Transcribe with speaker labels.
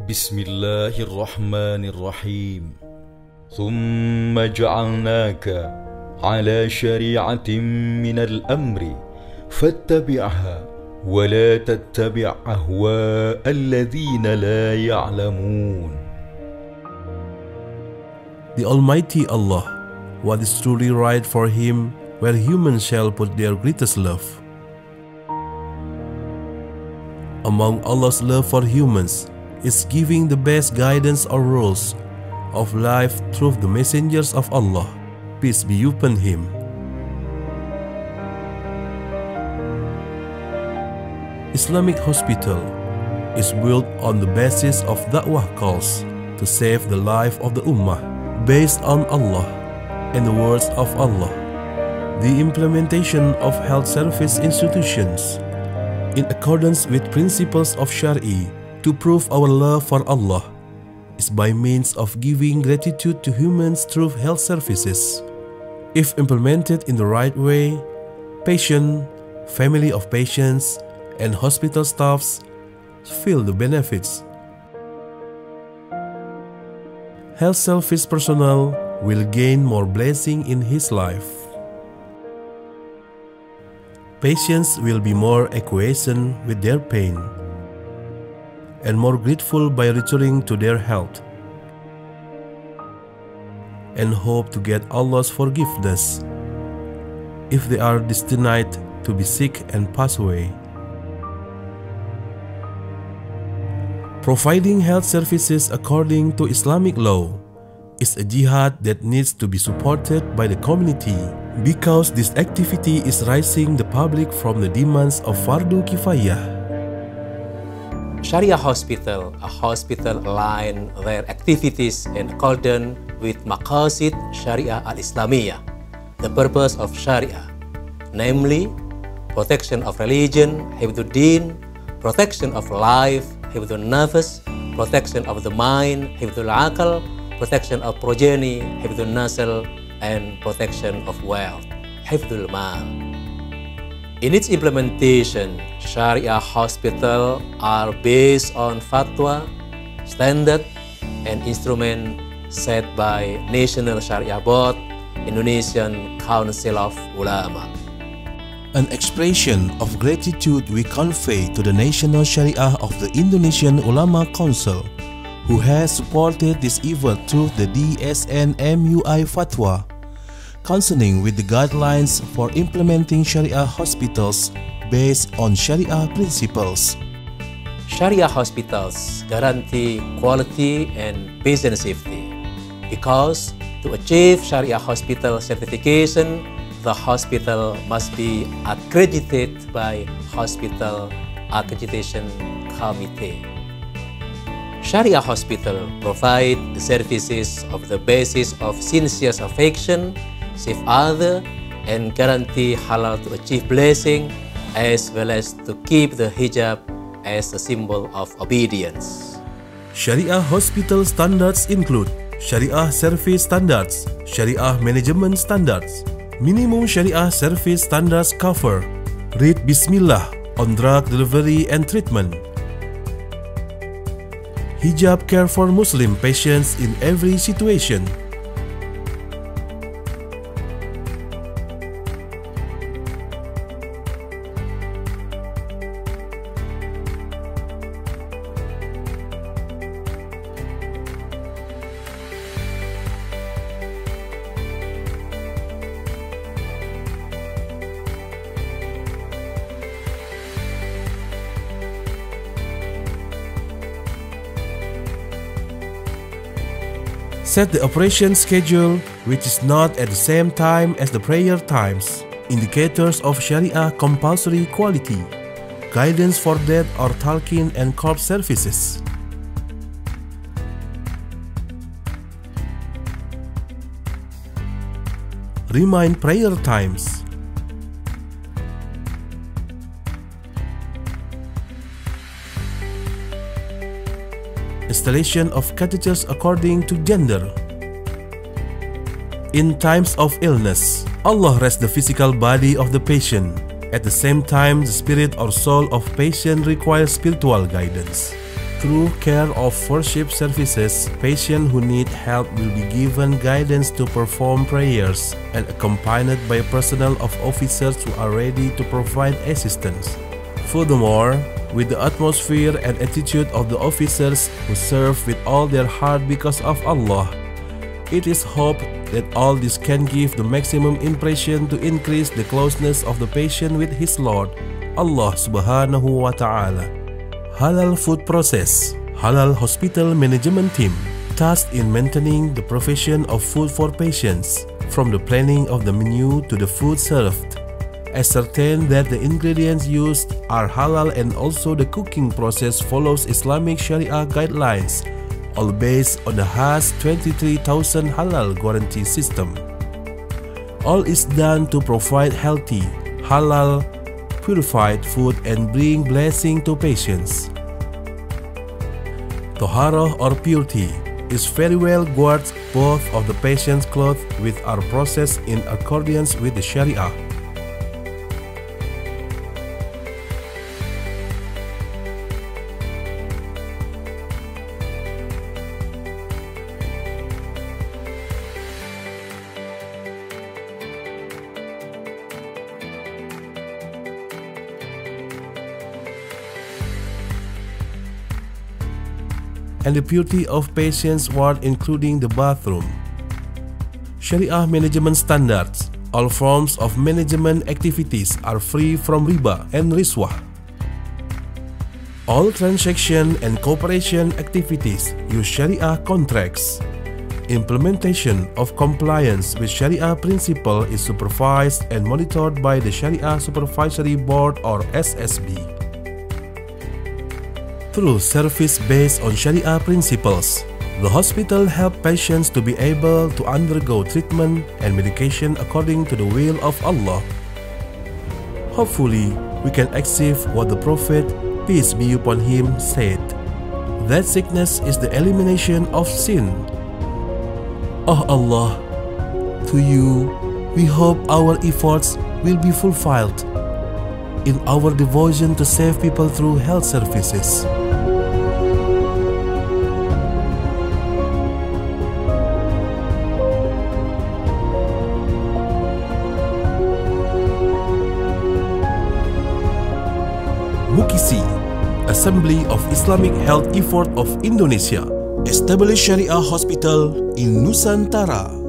Speaker 1: بسم الله الرحمن الرحيم ثم جعلناك على شريعة من الأمر فاتبعها ولا تتبع أهواء الذين لا يعلمون.
Speaker 2: The Almighty Allah, what is truly right for Him, where humans shall put their greatest love. Among Allah's love for humans is giving the best guidance or rules of life through the messengers of Allah, peace be upon him. Islamic hospital is built on the basis of da'wah calls to save the life of the ummah based on Allah and the words of Allah. The implementation of health service institutions in accordance with principles of Sharia to prove our love for Allah is by means of giving gratitude to humans through health services. If implemented in the right way, patient, family of patients, and hospital staffs feel the benefits. Health service personnel will gain more blessing in his life. Patients will be more acquiescent with their pain and more grateful by returning to their health, and hope to get Allah's forgiveness if they are destined to be sick and pass away. Providing health services according to Islamic law is a jihad that needs to be supported by the community, because this activity is raising the public from the demands of fardu kifayah.
Speaker 3: Sharia hospital, a hospital align their activities in accordance with maqasid Sharia al-Islamiyah, the purpose of Sharia, namely protection of religion, hifdhuddin, protection of life, hifdhun nafas, protection of the mind, hifdhul aqal, protection of progeny, hifdhun nasl, and protection of wealth, hifdhul mal. In its implementation, Sharia hospital are based on fatwa, standard, and instrument set by National Sharia Board, Indonesian Council of Ulama.
Speaker 2: An expression of gratitude we convey to the National Sharia of the Indonesian Ulama Council, who has supported this effort through the DSN-MUI fatwa, concerning with the guidelines for implementing Sharia hospitals based on Sharia principles.
Speaker 3: Sharia hospitals guarantee quality and patient safety, because to achieve Sharia hospital certification, the hospital must be accredited by Hospital Accreditation Committee. Sharia hospital provide the services of the basis of sincere affection, save others, and guarantee halal to achieve blessing, as well as to keep the hijab as a symbol of obedience.
Speaker 2: Sharia hospital standards include Sharia service standards, Sharia management standards. Minimum Sharia service standards cover: read Bismillah on drug delivery and treatment, hijab care for Muslim patients in every situation, set the operation schedule which is not at the same time as the prayer times, indicators of Sharia compulsory quality, guidance for death or talqin and corpse services. Remind prayer times. Installation of catheters according to gender. In times of illness, Allah rests the physical body of the patient. At the same time, the spirit or soul of patient requires spiritual guidance. Through care of worship services, patients who need help will be given guidance to perform prayers and accompanied by personnel of officers who are ready to provide assistance. Furthermore, with the atmosphere and attitude of the officers who serve with all their heart because of Allah, it is hoped that all this can give the maximum impression to increase the closeness of the patient with his Lord, Allah Subhanahu wa Ta'ala. Halal Food Process. Halal Hospital Management Team tasked in maintaining the provision of food for patients, from the planning of the menu to the food served. Ascertain that the ingredients used are halal and also the cooking process follows Islamic Sharia guidelines, all based on the HAS 23,000 halal guarantee system. All is done to provide healthy, halal, purified food and bring blessing to patients. Toharah or purity is very well guarded both of the patient's clothes with our process in accordance with the Sharia. And the purity of patients' ward including the bathroom. Sharia management standards. All forms of management activities are free from riba and riswah. All transaction and cooperation activities use Sharia contracts. Implementation of compliance with Sharia principle is supervised and monitored by the Sharia Supervisory Board or SSB. Through service based on Sharia principles, the hospital helps patients to be able to undergo treatment and medication according to the will of Allah. Hopefully, we can achieve what the Prophet, peace be upon him, said, that sickness is the elimination of sin. Oh Allah, to you we hope our efforts will be fulfilled in our devotion to save people through health services. Mukisi, Assembly of Islamic Health Effort of Indonesia, established Sharia Hospital in Nusantara.